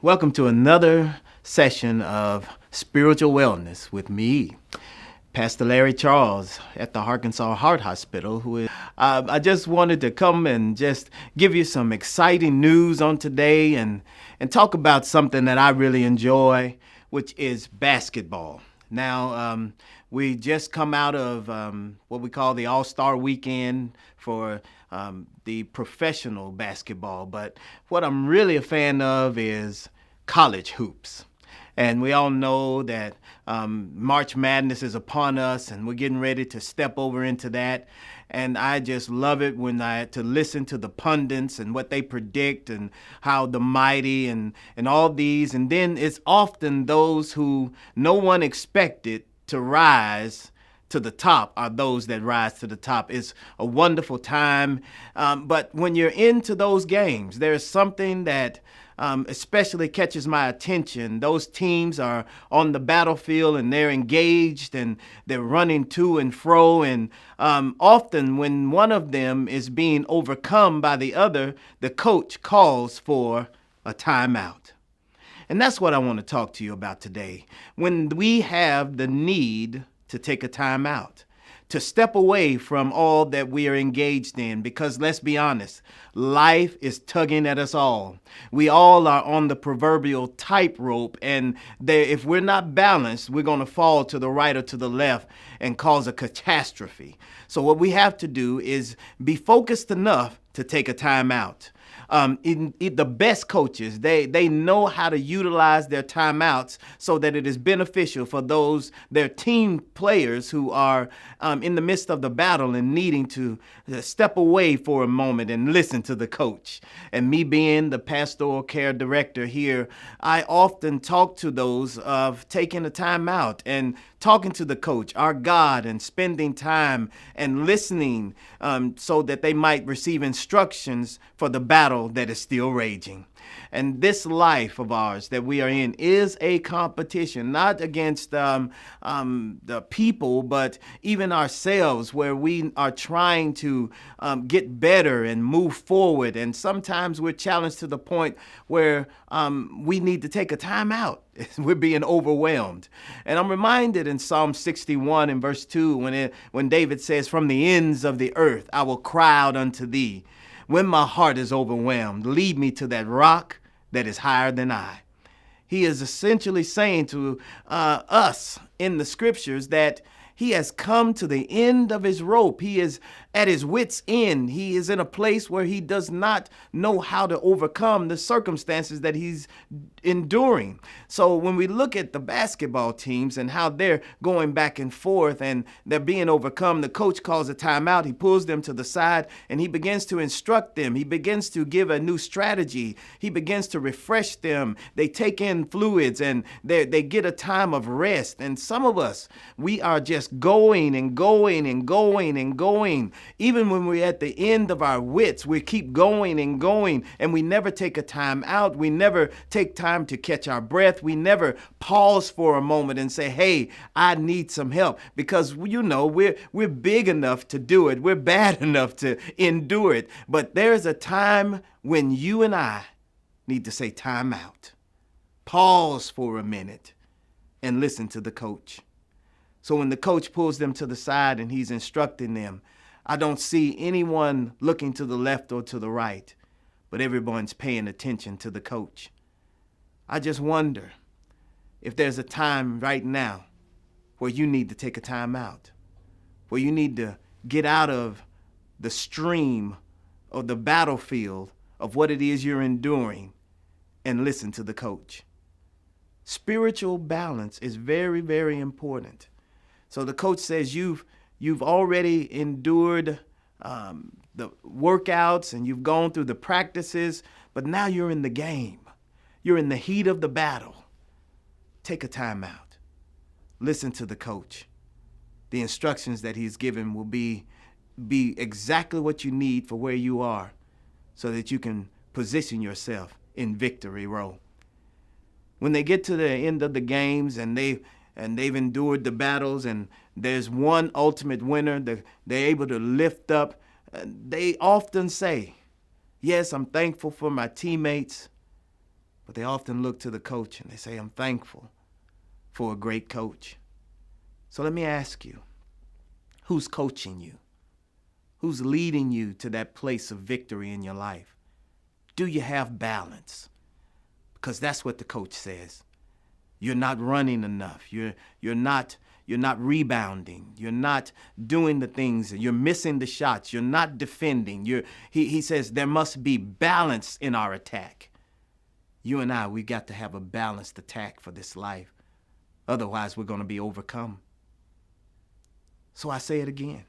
Welcome to another session of Spiritual Wellness with me, Pastor Larry Charles at the Arkansas Heart Hospital. I just wanted to come and just give you some exciting news on today and talk about something that I really enjoy, which is basketball. Now, we just come out of what we call the All-Star Weekend for the professional basketball. But what I'm really a fan of is college hoops. And we all know that March Madness is upon us, and we're getting ready to step over into that. And I just love it to listen to the pundits and what they predict and how the mighty and all these. And then it's often those who no one expected to rise to the top are those that rise to the top. It's a wonderful time. But when you're into those games, there's something that especially catches my attention. Those teams are on the battlefield and they're engaged and they're running to and fro. And often when one of them is being overcome by the other, the coach calls for a timeout. And that's what I want to talk to you about today. When we have the need to take a timeout, to step away from all that we are engaged in, because let's be honest, life is tugging at us all. We all are on the proverbial tightrope, and if we're not balanced, we're going to fall to the right or to the left and cause a catastrophe. So what we have to do is be focused enough to take a timeout. The best coaches, they know how to utilize their timeouts so that it is beneficial for their team players who are in the midst of the battle and needing to step away for a moment and listen to the coach. And me being the pastoral care director here, I often talk to those of taking a timeout and talking to the coach, our God, and spending time and listening so that they might receive instructions for the battle that is still raging. And this life of ours that we are in is a competition, not against the people, but even ourselves, where we are trying to get better and move forward. And sometimes we're challenged to the point where we need to take a time out. We're being overwhelmed. And I'm reminded in Psalm 61 and verse 2 when David says, "From the ends of the earth I will cry out unto thee. When my heart is overwhelmed, lead me to that rock that is higher than I." He is essentially saying to us in the scriptures that he has come to the end of his rope. He is at his wit's end. He is in a place where he does not know how to overcome the circumstances that he's enduring. So when we look at the basketball teams and how they're going back and forth and they're being overcome, the coach calls a timeout. He pulls them to the side and he begins to instruct them. He begins to give a new strategy. He begins to refresh them. They take in fluids and they get a time of rest. And some of us, we are just going and going and going and going. Even when we're at the end of our wits, we keep going and going, and we never take a time out. We never take time to catch our breath. We never pause for a moment and say, "Hey, I need some help," because we're big enough to do it. We're bad enough to endure it. But there's a time when you and I need to say time out. Pause for a minute and listen to the coach. So when the coach pulls them to the side and he's instructing them, I don't see anyone looking to the left or to the right, but everyone's paying attention to the coach. I just wonder if there's a time right now where you need to take a time out, where you need to get out of the stream of the battlefield of what it is you're enduring and listen to the coach. Spiritual balance is very, very important. So the coach says you've already endured the workouts and you've gone through the practices, but now you're in the game. You're in the heat of the battle. Take a time out. Listen to the coach. The instructions that he's given will be exactly what you need for where you are so that you can position yourself in victory row. When they get to the end of the games and they've endured the battles and there's one ultimate winner, they're able to lift up, they often say, "Yes, I'm thankful for my teammates, But they often look to the coach and they say, I'm thankful for a great coach. So let me ask you, who's coaching you? Who's leading you to that place of victory in your life? Do you have balance? Because that's what the coach says. You're not running enough. You're not rebounding. You're not doing the things. You're missing the shots. You're not defending. He says there must be balance in our attack. You and I, we got to have a balanced attack for this life. Otherwise, we're going to be overcome. So I say it again.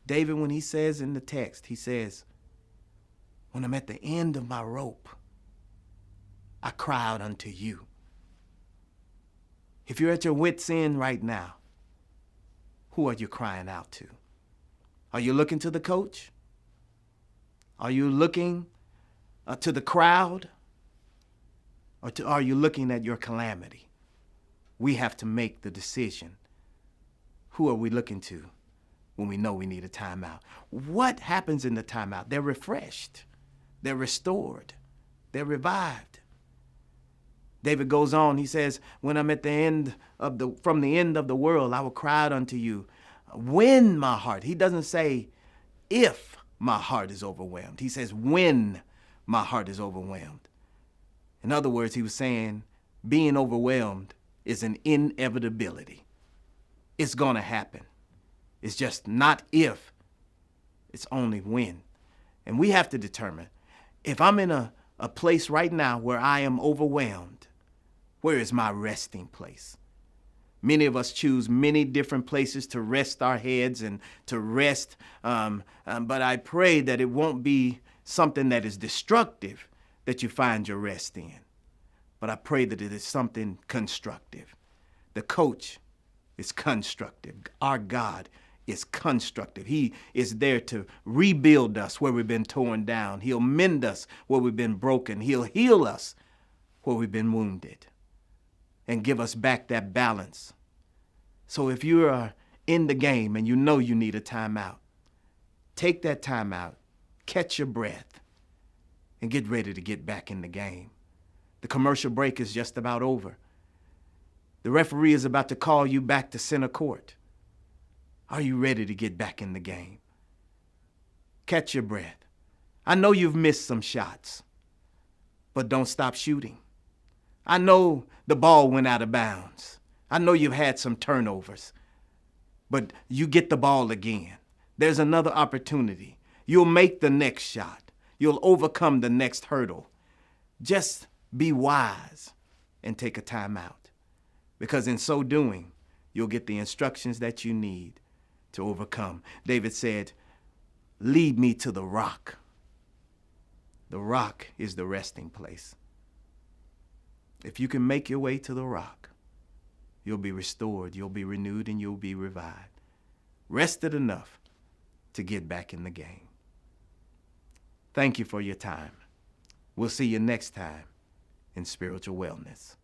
David, when he says in the text, he says, when I'm at the end of my rope, I cry out unto you. If you're at your wit's end right now, who are you crying out to? Are you looking to the coach? Are you looking to the crowd? Or are you looking at your calamity? We have to make the decision. Who are we looking to when we know we need a timeout? What happens in the timeout? They're refreshed. They're restored. They're revived. David goes on, he says, when I'm at the end of from the end of the world, I will cry out unto you. When my heart, he doesn't say if my heart is overwhelmed. He says when my heart is overwhelmed. In other words, he was saying being overwhelmed is an inevitability. It's going to happen. It's just not if, it's only when. And we have to determine, if I'm in a place right now where I am overwhelmed, where is my resting place? Many of us choose many different places to rest our heads and to rest, but I pray that it won't be something that is destructive that you find your rest in. But I pray that it is something constructive. The coach is constructive. Our God is constructive. He is there to rebuild us where we've been torn down. He'll mend us where we've been broken. He'll heal us where we've been wounded and give us back that balance. So if you are in the game and you know you need a timeout, take that timeout, catch your breath, and get ready to get back in the game. The commercial break is just about over. The referee is about to call you back to center court. Are you ready to get back in the game? Catch your breath. I know you've missed some shots, but don't stop shooting. I know the ball went out of bounds. I know you've had some turnovers, but you get the ball again. There's another opportunity. You'll make the next shot. You'll overcome the next hurdle. Just be wise and take a timeout, because in so doing, you'll get the instructions that you need to overcome. David said, lead me to the rock. The rock is the resting place. If you can make your way to the rock, you'll be restored, you'll be renewed, and you'll be revived. Rested enough to get back in the game. Thank you for your time. We'll see you next time in Spiritual Wellness.